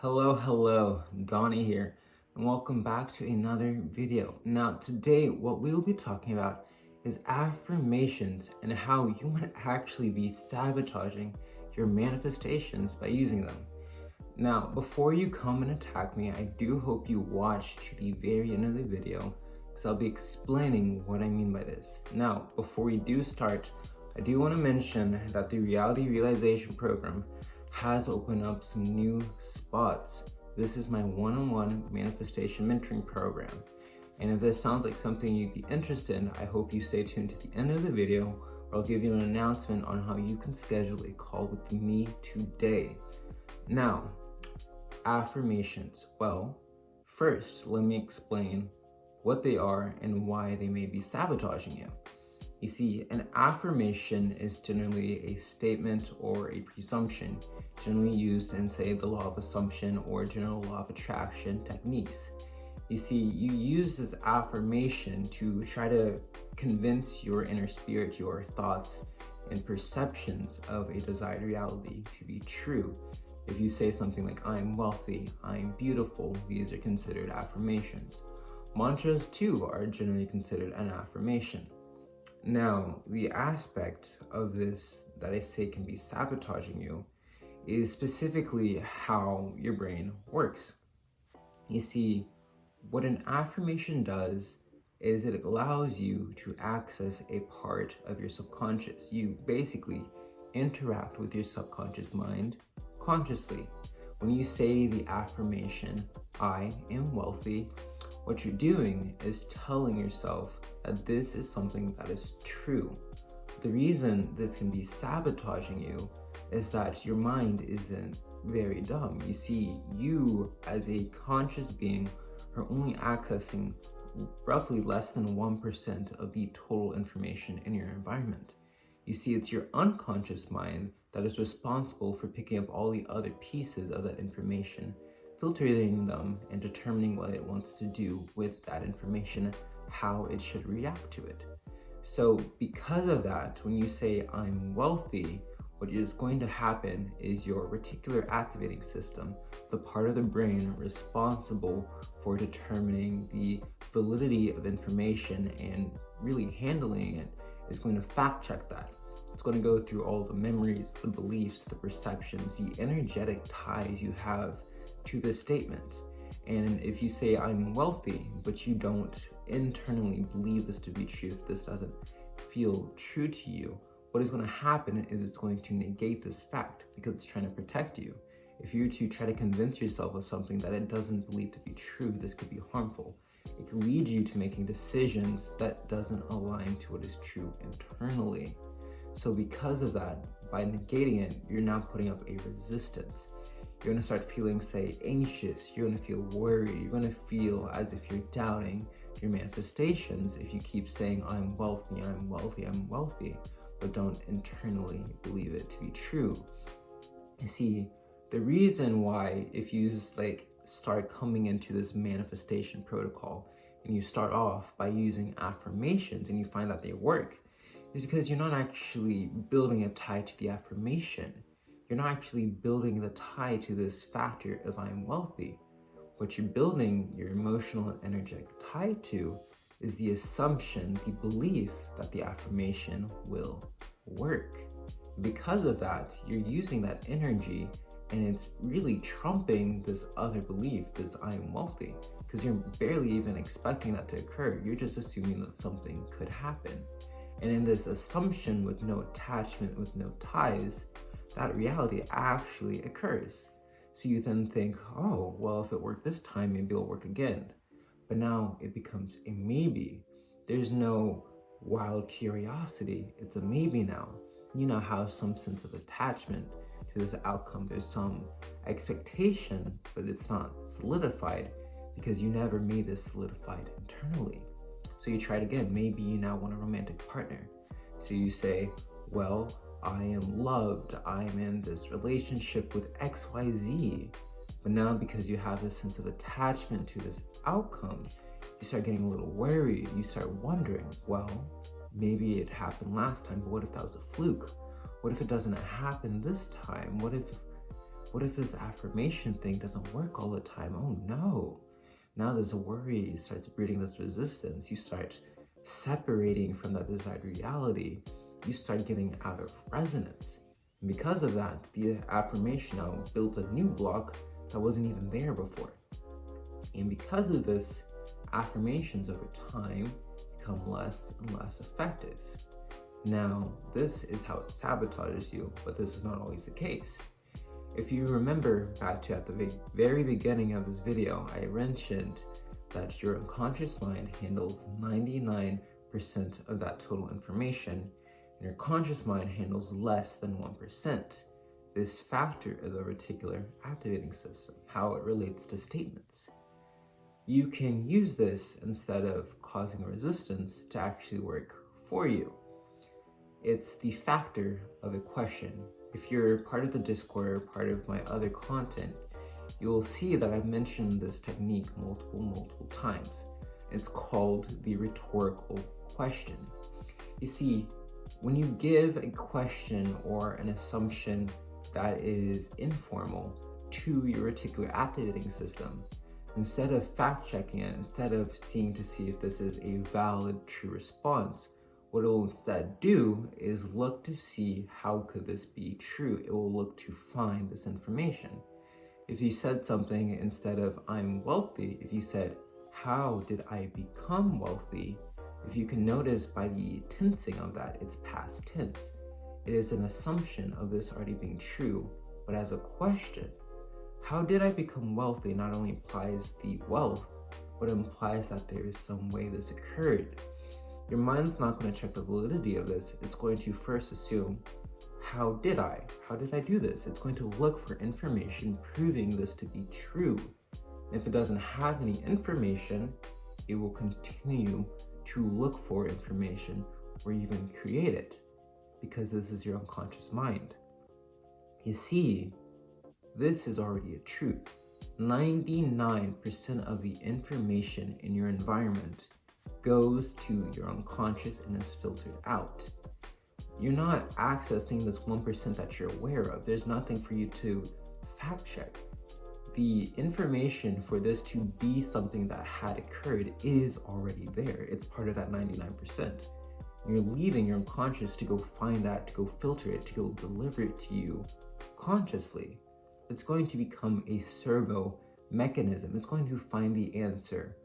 Hello, Donnie here, and welcome back to another video. Now, today, what we'll be talking about is affirmations and how you might actually be sabotaging your manifestations by using them. Now, before you come and attack me, I do hope you watch to the very end of the video because I'll be explaining what I mean by this. Now, before we do start, I do want to mention that the Reality Realization Program has opened up some new spots. This is my one-on-one manifestation mentoring program. And if this sounds like something you'd be interested in, I hope you stay tuned to the end of the video where I'll give you an announcement on how you can schedule a call with me today. Now, affirmations. Well, first, let me explain what they are and why they may be sabotaging you. You see, an affirmation is generally a statement or a presumption, generally used in, say, the law of assumption or general law of attraction techniques. You see, you use this affirmation to try to convince your inner spirit, your thoughts and perceptions of a desired reality to be true. If you say something like, I'm wealthy, I'm beautiful, these are considered affirmations. Mantras, too, are generally considered an affirmation. Now, the aspect of this that I say can be sabotaging you is specifically how your brain works. You see, what an affirmation does is it allows you to access a part of your subconscious. You basically interact with your subconscious mind consciously. When you say the affirmation, I am wealthy, what you're doing is telling yourself that this is something that is true. The reason this can be sabotaging you is that your mind isn't very dumb. You see, you as a conscious being are only accessing roughly less than 1% of the total information in your environment. You see, it's your unconscious mind that is responsible for picking up all the other pieces of that information, filtering them and determining what it wants to do with that information, how it should react to it. So because of that, when you say I'm wealthy, what is going to happen is your reticular activating system, the part of the brain responsible for determining the validity of information and really handling it, is going to fact check that. It's going to go through all the memories, the beliefs, the perceptions, the energetic ties you have to this statement. And if you say I'm wealthy, but you don't internally believe this to be true, if this doesn't feel true to you, what is going to happen is it's going to negate this fact because it's trying to protect you. If you were to try to convince yourself of something that it doesn't believe to be true, this could be harmful. It could lead you to making decisions that doesn't align to what is true internally. So because of that, by negating it, you're now putting up a resistance. You're going to start feeling, say, anxious. You're going to feel worried. You're going to feel as if you're doubting your manifestations if you keep saying, I'm wealthy, I'm wealthy, I'm wealthy, but don't internally believe it to be true. You see, the reason why, if you just start coming into this manifestation protocol and you start off by using affirmations and you find that they work, is because you're not actually building a tie to the affirmation. You're not actually building the tie to this factor of I'm wealthy. What you're building your emotional and energetic tie to is the assumption, the belief that the affirmation will work. Because of that, you're using that energy and it's really trumping this other belief, this I am wealthy, because you're barely even expecting that to occur. You're just assuming that something could happen. And in this assumption with no attachment, with no ties, that reality actually occurs. So you then think, oh, well, if it worked this time, maybe it'll work again. But now it becomes a maybe. There's no wild curiosity. It's a maybe now. You now have some sense of attachment to this outcome. There's some expectation, but it's not solidified because you never made this solidified internally. So you try it again. Maybe you now want a romantic partner. So you say, well, I am loved, I'm in this relationship with XYZ. But now because you have this sense of attachment to this outcome, you start getting a little worried. You start wondering, well, maybe it happened last time, but what if that was a fluke? What if it doesn't happen this time? What if What if this affirmation thing doesn't work all the time? Oh no. Now this worry starts breeding this resistance. You start separating from that desired reality. You start getting out of resonance. And because of that, the affirmation now built a new block that wasn't even there before. And because of this, affirmations over time become less and less effective. Now, this is how it sabotages you, but this is not always the case. If you remember back to at the very beginning of this video, I mentioned that your unconscious mind handles 99% of that total information, and your conscious mind handles less than 1%. This factor is the reticular activating system, how it relates to statements. You can use this instead of causing a resistance to actually work for you. It's the factor of a question. If you're part of the Discord or part of my other content, you'll see that I've mentioned this technique multiple times. It's called the rhetorical question. You see, when you give a question or an assumption that is informal to your reticular activating system, instead of fact-checking it, instead of seeing to see if this is a valid, true response, what it will instead do is look to see how could this be true. It will look to find this information. If you said something instead of I'm wealthy, if you said how did I become wealthy, if you can notice by the tensing of that, it's past tense. It is an assumption of this already being true, but as a question, how did I become wealthy not only implies the wealth, but implies that there is some way this occurred. Your mind's not going to check the validity of this. It's going to first assume, how did I do this? It's going to look for information proving this to be true. And if it doesn't have any information, it will continue to look for information or even create it, because this is your unconscious mind. You see, this is already a truth. 99% of the information in your environment goes to your unconscious and is filtered out. You're not accessing this 1% that you're aware of. There's nothing for you to fact check. The information for this to be something that had occurred is already there. It's part of that 99%. You're leaving your unconscious to go find that, to go filter it, to go deliver it to you consciously. It's going to become a servo mechanism. It's going to find the answer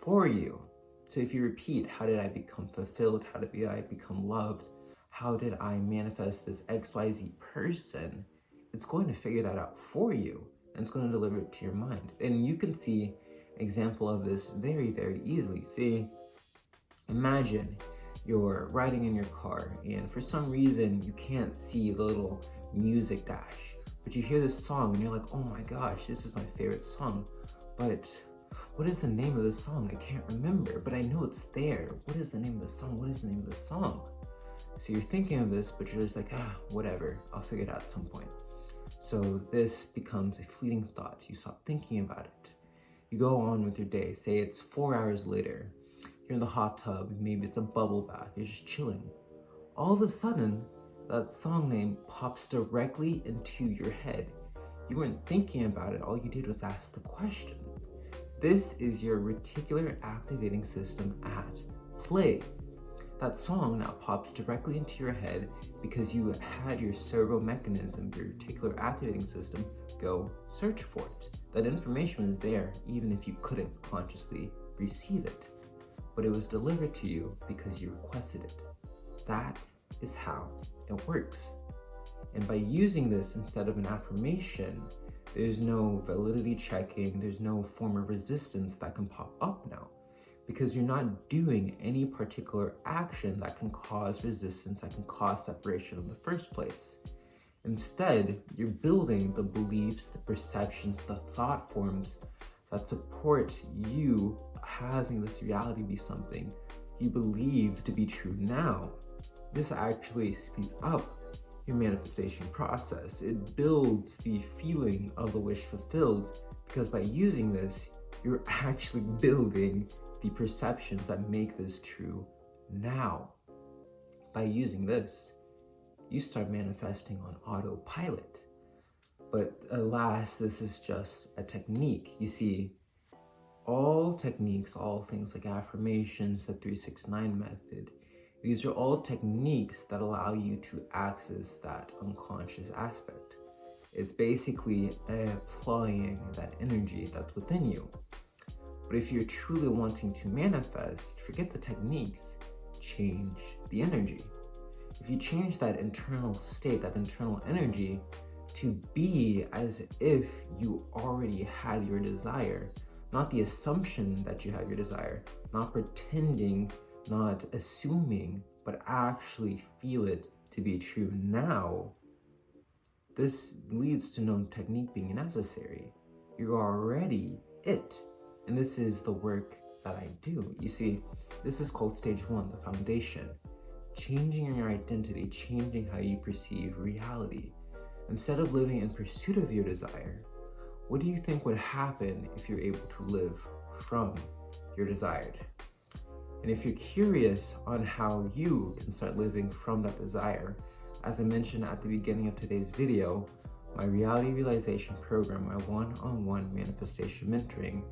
for you. So if you repeat, how did I become fulfilled? How did I become loved? How did I manifest this XYZ person? It's going to figure that out for you, and it's going to deliver it to your mind. And you can see an example of this very, very easily. See, imagine you're riding in your car, and for some reason, you can't see the little music dash, but you hear this song, and you're like, oh my gosh, this is my favorite song, but what is the name of the song? I can't remember, but I know it's there. What is the name of the song? What is the name of the song? So you're thinking of this, but you're just like, whatever, I'll figure it out at some point. So this becomes a fleeting thought. You stop thinking about it. You go on with your day. Say it's 4 hours later. You're in the hot tub. Maybe it's a bubble bath. You're just chilling. All of a sudden, that song name pops directly into your head. You weren't thinking about it. All you did was ask the question. This is your reticular activating system at play. That song now pops directly into your head because you had your servo mechanism, your reticular activating system, go search for it. That information was there even if you couldn't consciously receive it, but it was delivered to you because you requested it. That is how it works. And by using this instead of an affirmation, there's no validity checking, there's no form of resistance that can pop up now, because you're not doing any particular action that can cause resistance, that can cause separation in the first place. Instead, you're building the beliefs, the perceptions, the thought forms that support you having this reality be something you believe to be true now. This actually speeds up your manifestation process. It builds the feeling of the wish fulfilled, because by using this, you're actually building the perceptions that make this true now. By using this, you start manifesting on autopilot. But alas, this is just a technique. You see, all techniques, all things like affirmations, the 369 method, these are all techniques that allow you to access that unconscious aspect. It's basically applying that energy that's within you. But if you're truly wanting to manifest, forget the techniques, change the energy. If you change that internal state, that internal energy, to be as if you already had your desire, not the assumption that you had your desire, not pretending, not assuming, but actually feel it to be true now, this leads to no technique being necessary. You're already it. And this is the work that I do. You see, this is called stage 1, the foundation. Changing your identity, changing how you perceive reality. Instead of living in pursuit of your desire, what do you think would happen if you're able to live from your desired? And if you're curious on how you can start living from that desire, as I mentioned at the beginning of today's video, my reality realization program, my one-on-one manifestation mentoring,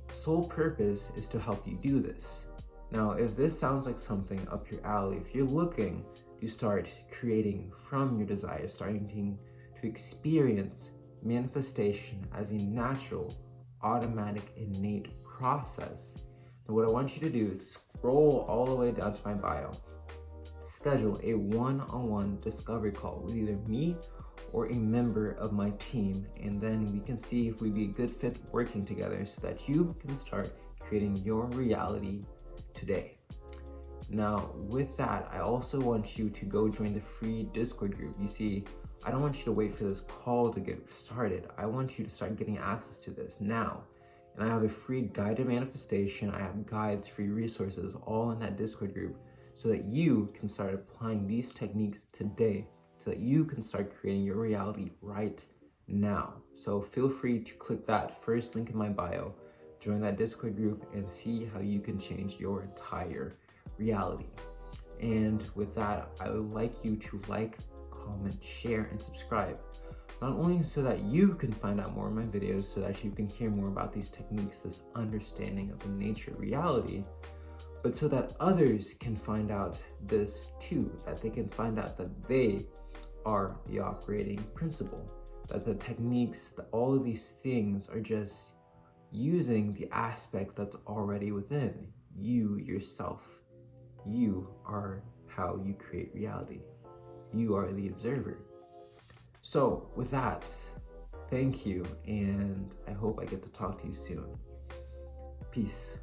sole purpose is to help you do this. Now, if this sounds like something up your alley, if you're looking to start creating from your desire, starting to experience manifestation as a natural, automatic, innate process, then what I want you to do is scroll all the way down to my bio. Schedule a one-on-one discovery call with either me or a member of my team, and then we can see if we'd be a good fit working together so that you can start creating your reality today. Now, with that, I also want you to go join the free Discord group. You see, I don't want you to wait for this call to get started. I want you to start getting access to this now. And I have a free guided manifestation. I have guides, free resources, all in that Discord group so that you can start applying these techniques today, so that you can start creating your reality right now. So feel free to click that first link in my bio, join that Discord group, and see how you can change your entire reality. And with that, I would like you to like, comment, share, and subscribe. Not only so that you can find out more of my videos, so that you can hear more about these techniques, this understanding of the nature of reality, but so that others can find out this too, that they can find out that they are the operating principle, that the techniques, that all of these things are just using the aspect that's already within you yourself. You are how you create reality. You are the observer. So with that, thank you, and I hope I get to talk to you soon. Peace.